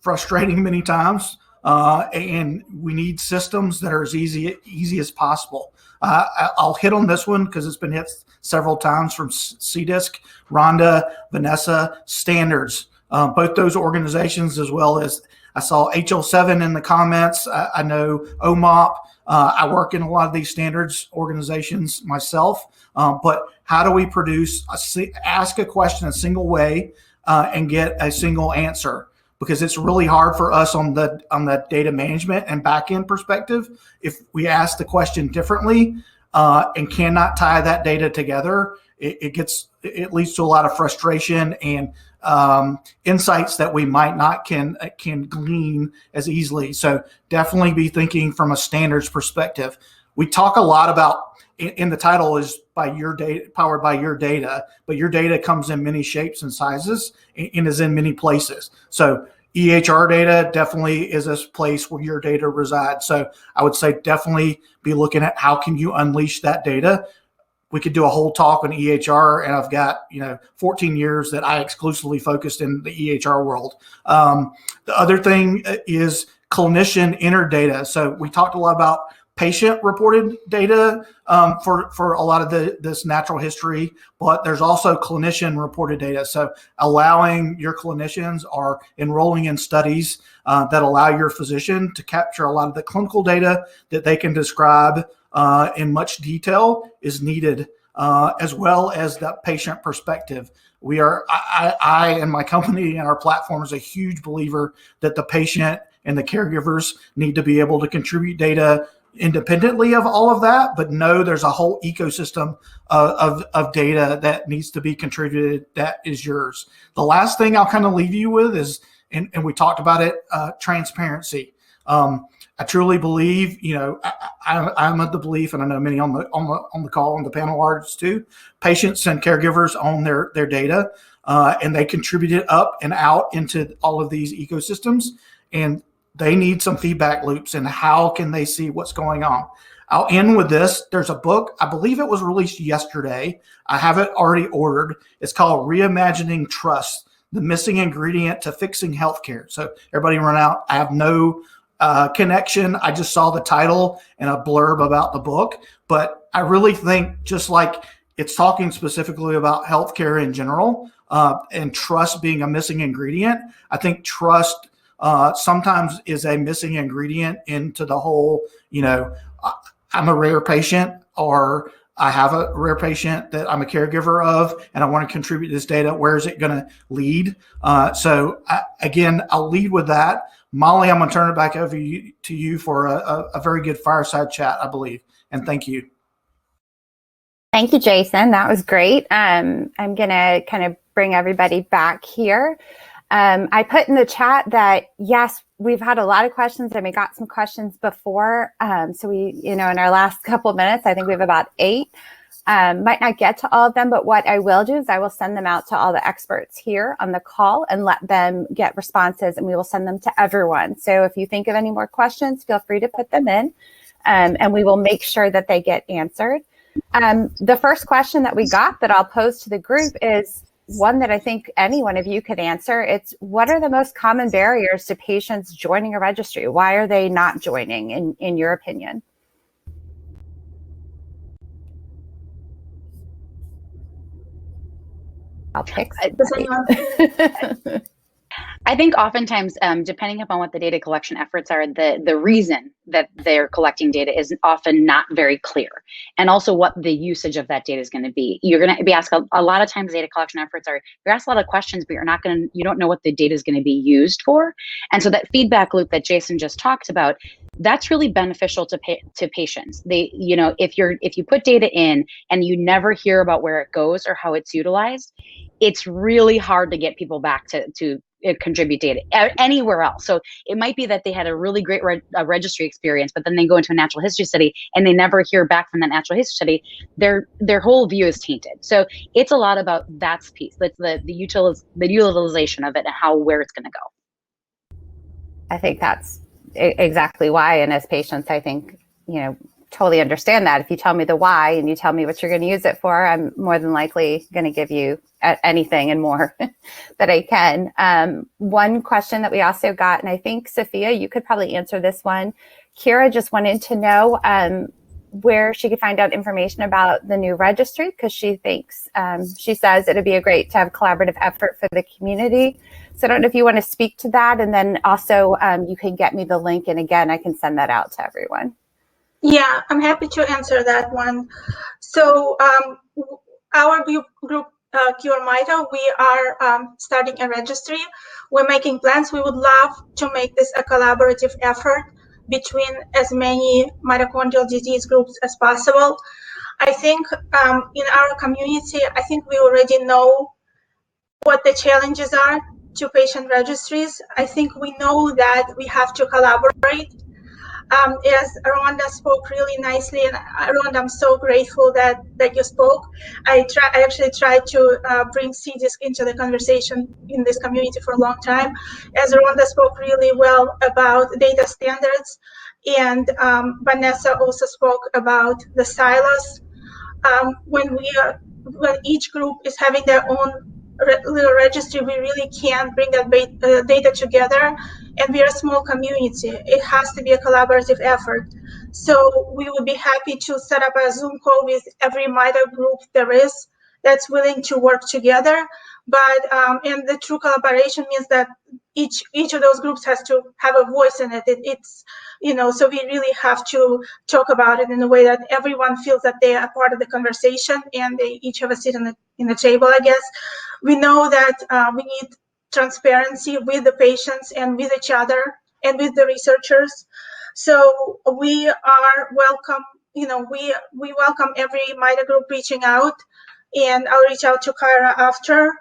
frustrating many times, and we need systems that are as easy as possible. I'll hit on this one because it's been hit several times from CDISC, Rhonda, Vanessa, standards. Both those organizations, as well as I saw HL7 in the comments. I know OMOP. I work in a lot of these standards organizations myself. But how do we ask a question a single way and get a single answer? because it's really hard for us on the data management and back-end perspective. If we ask the question differently and cannot tie that data together, it leads to a lot of frustration and insights that we might not can glean as easily. So definitely be thinking from a standards perspective. We talk a lot about, in the title is by your data, powered by your data, but your data comes in many shapes and sizes and is in many places. So EHR data definitely is a place where your data resides. So I would say definitely be looking at how can you unleash that data. We could do a whole talk on EHR, and I've got 14 years that I exclusively focused in the EHR world. The other thing is clinician entered data. So we talked a lot about patient reported data for a lot of this natural history, but there's also clinician reported data. So allowing your clinicians are enrolling in studies that allow your physician to capture a lot of the clinical data that they can describe in much detail is needed, as well as the patient perspective. I and my company and our platform is a huge believer that the patient and the caregivers need to be able to contribute data independently of all of that, but know there's a whole ecosystem of data that needs to be contributed that is yours. The last thing I'll kind of leave you with is, and we talked about it, transparency. I truly believe, I'm of the belief, and I know many on the call, on the panel are too, patients and caregivers own their data, and they contribute it up and out into all of these ecosystems, and they need some feedback loops and how can they see what's going on. I'll end with this. There's a book, I believe it was released yesterday. I have it already ordered. It's called Reimagining Trust, the Missing Ingredient to Fixing Healthcare. So everybody run out. I have no connection. I just saw the title and a blurb about the book, but I really think just like it's talking specifically about healthcare in general and trust being a missing ingredient, I think trust sometimes is a missing ingredient into the whole, I'm a rare patient, or I have a rare patient that I'm a caregiver of, and I want to contribute this data. Where is it going to lead? Again, I'll lead with that. Molly, I'm going to turn it back over to you for a very good fireside chat, I believe. And thank you. Thank you, Jason. That was great. I'm going to kind of bring everybody back here. I put in the chat that, yes, we've had a lot of questions and we got some questions before. So we, in our last couple of minutes, I think we have about 8. Might not get to all of them, but what I will do is I will send them out to all the experts here on the call and let them get responses, and we will send them to everyone. So if you think of any more questions, feel free to put them in, and we will make sure that they get answered. The first question that we got that I'll pose to the group is one that I think any one of you could answer. It's, what are the most common barriers to patients joining a registry? Why are they not joining, in your opinion? I'll pick somebody. I think oftentimes, depending upon what the data collection efforts are, the reason that they're collecting data is often not very clear. And also what the usage of that data is going to be. You're going to be asked a lot of times, data collection efforts are, you're asked a lot of questions, but you don't know what the data is going to be used for. And so that feedback loop that Jason just talked about, that's really beneficial to patients. If you put data in and you never hear about where it goes or how it's utilized, it's really hard to get people back to contribute data anywhere else. So it might be that they had a really great registry experience, but then they go into a natural history study and they never hear back from that natural history study. Their whole view is tainted. So it's a lot about that piece. That's the utilization of it and where it's going to go. I think that's exactly why. And as patients, I think, totally understand that. If you tell me the why and you tell me what you're going to use it for, I'm more than likely going to give you anything and more that I can. One question that we also got, and I think, Sophia, you could probably answer this one. Kira just wanted to know where she could find out information about the new registry, because she thinks, she says it'd be great to have collaborative effort for the community. So I don't know if you want to speak to that, and then also you can get me the link, and again, I can send that out to everyone. Yeah, I'm happy to answer that one. So our group Cure Mito, we are starting a registry. We're making plans. We would love to make this a collaborative effort between as many mitochondrial disease groups as possible. I think in our community, I think we already know what the challenges are to patient registries. I think we know that we have to collaborate. As Rhonda spoke really nicely, and Rhonda, I'm so grateful that you spoke. I actually tried to bring CDISC into the conversation in this community for a long time. As Rhonda spoke really well about data standards, and Vanessa also spoke about the silos. When each group is having their own little registry, we really can't bring that data together, and we are a small community. It has to be a collaborative effort. So we would be happy to set up a Zoom call with every MITRE group there is that's willing to work together. But and the true collaboration means that each of those groups has to have a voice in it. It's so we really have to talk about it in a way that everyone feels that they are part of the conversation and they each have a seat in the table, I guess. We know that we need transparency with the patients and with each other and with the researchers. So we are welcome, we welcome every MITRE group reaching out, and I'll reach out to Kyra after.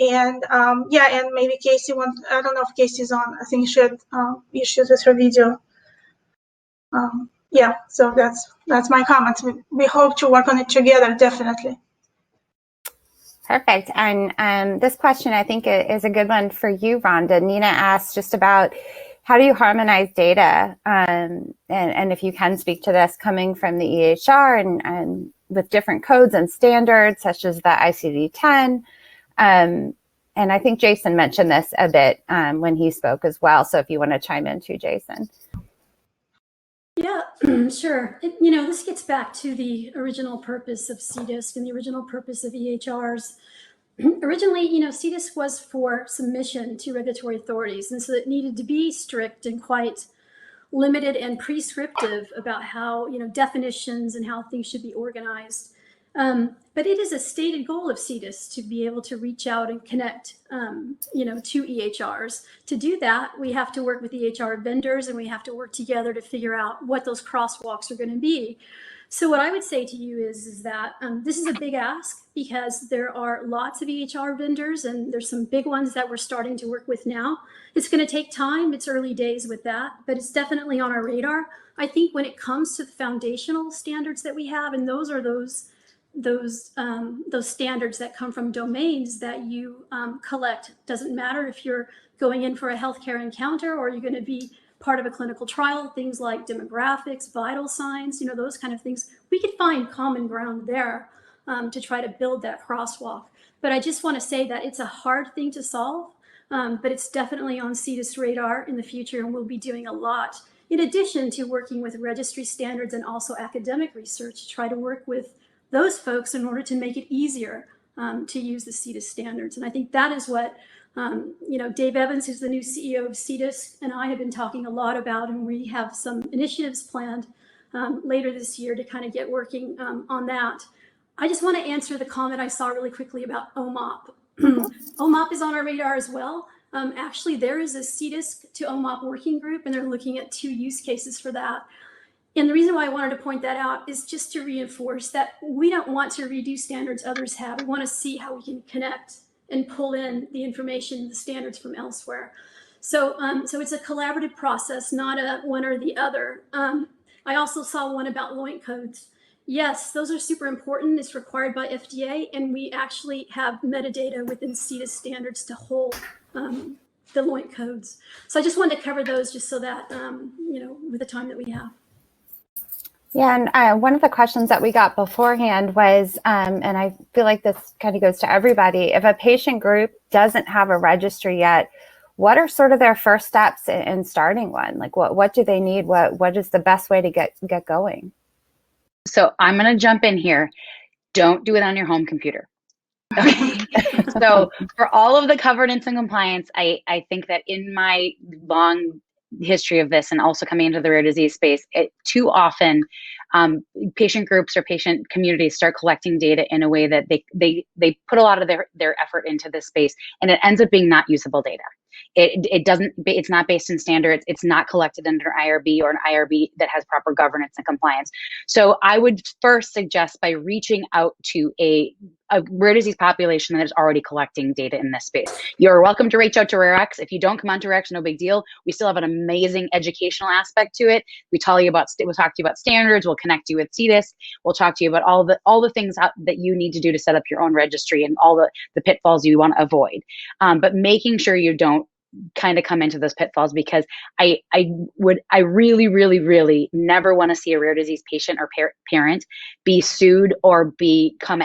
And and maybe Casey wants, I don't know if Casey's on, I think she had issues with her video. So that's my comments. We hope to work on it together, definitely. Perfect. And this question, I think, is a good one for you, Rhonda. Nina asked just about how do you harmonize data? And if you can speak to this coming from the EHR and with different codes and standards, such as the ICD-10. And I think Jason mentioned this a bit when he spoke as well. So if you want to chime in too, Jason. Yeah, sure. This gets back to the original purpose of CDISC and the original purpose of EHRs. Originally, CDISC was for submission to regulatory authorities, and so it needed to be strict and quite limited and prescriptive about how, definitions and how things should be organized. But it is a stated goal of CDISC to be able to reach out and connect, to EHRs. To do that, we have to work with EHR vendors, and we have to work together to figure out what those crosswalks are going to be. So what I would say to you is that this is a big ask, because there are lots of EHR vendors, and there's some big ones that we're starting to work with now. It's going to take time. It's early days with that, but it's definitely on our radar. I think when it comes to the foundational standards that we have, and those are those standards that come from domains that you collect. Doesn't matter if you're going in for a healthcare encounter or you're going to be part of a clinical trial, things like demographics, vital signs, those kind of things. We could find common ground there to try to build that crosswalk. But I just want to say that it's a hard thing to solve, but it's definitely on CDISC radar in the future, and we'll be doing a lot. In addition to working with registry standards and also academic research, to try to work with those folks in order to make it easier to use the CDISC standards. And I think that is what, Dave Evans, who's the new CEO of CDISC, and I have been talking a lot about, and we have some initiatives planned later this year to kind of get working on that. I just want to answer the comment I saw really quickly about OMOP. OMOP is on our radar as well. Actually, there is a CDISC to OMOP working group, and they're looking at 2 use cases for that. And the reason why I wanted to point that out is just to reinforce that we don't want to redo standards others have. We want to see how we can connect and pull in the information, the standards from elsewhere. So it's a collaborative process, not a one or the other. I also saw one about LOINC codes. Yes, those are super important. It's required by FDA, and we actually have metadata within CDISC standards to hold the LOINC codes. So I just wanted to cover those just so that, with the time that we have. Yeah, and one of the questions that we got beforehand was, and I feel like this kind of goes to everybody, if a patient group doesn't have a registry yet, what are sort of their first steps in starting one? Like what do they need? What is the best way to get going? So I'm going to jump in here. Don't do it on your home computer. Okay. So for all of the governance and compliance, I think that in my long history of this and also coming into the rare disease space, too often patient groups or patient communities start collecting data in a way that they put a lot of their effort into this space, and it ends up being not usable data. It's not based in standards. It's not collected under IRB or an IRB that has proper governance and compliance. So I would first suggest by reaching out to a rare disease population that is already collecting data in this space. You're welcome to reach out to RareX. If you don't come on to RareX, no big deal. We still have an amazing educational aspect to it. We'll talk to you about standards. We'll connect you with CDISC. We'll talk to you about all the things that you need to do to set up your own registry and all the pitfalls you want to avoid. But making sure you don't kind of come into those pitfalls, because I really, really, really never want to see a rare disease patient or parent be sued or become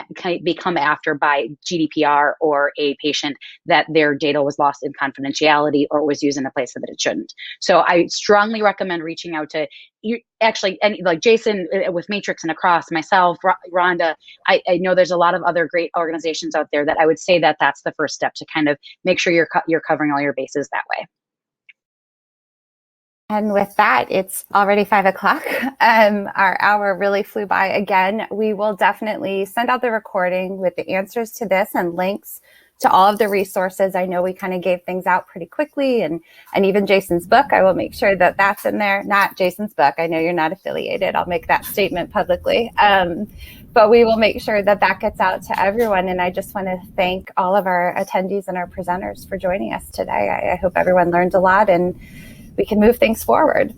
after by GDPR or a patient that their data was lost in confidentiality or was used in a place that it shouldn't. So I strongly recommend reaching out to you, actually, and like Jason with Matrix and Across, myself, Rhonda. I know there's a lot of other great organizations out there that I would say that that's the first step to kind of make sure you're covering all your bases that way. And with that, it's already 5 o'clock. Our hour really flew by again. We will definitely send out the recording with the answers to this and links to all of the resources. I know we kind of gave things out pretty quickly, and even Jason's book. I will make sure that that's in there. Not Jason's book. I know you're not affiliated. I'll make that statement publicly. But we will make sure that that gets out to everyone. And I just want to thank all of our attendees and our presenters for joining us today. I hope everyone learned a lot and we can move things forward.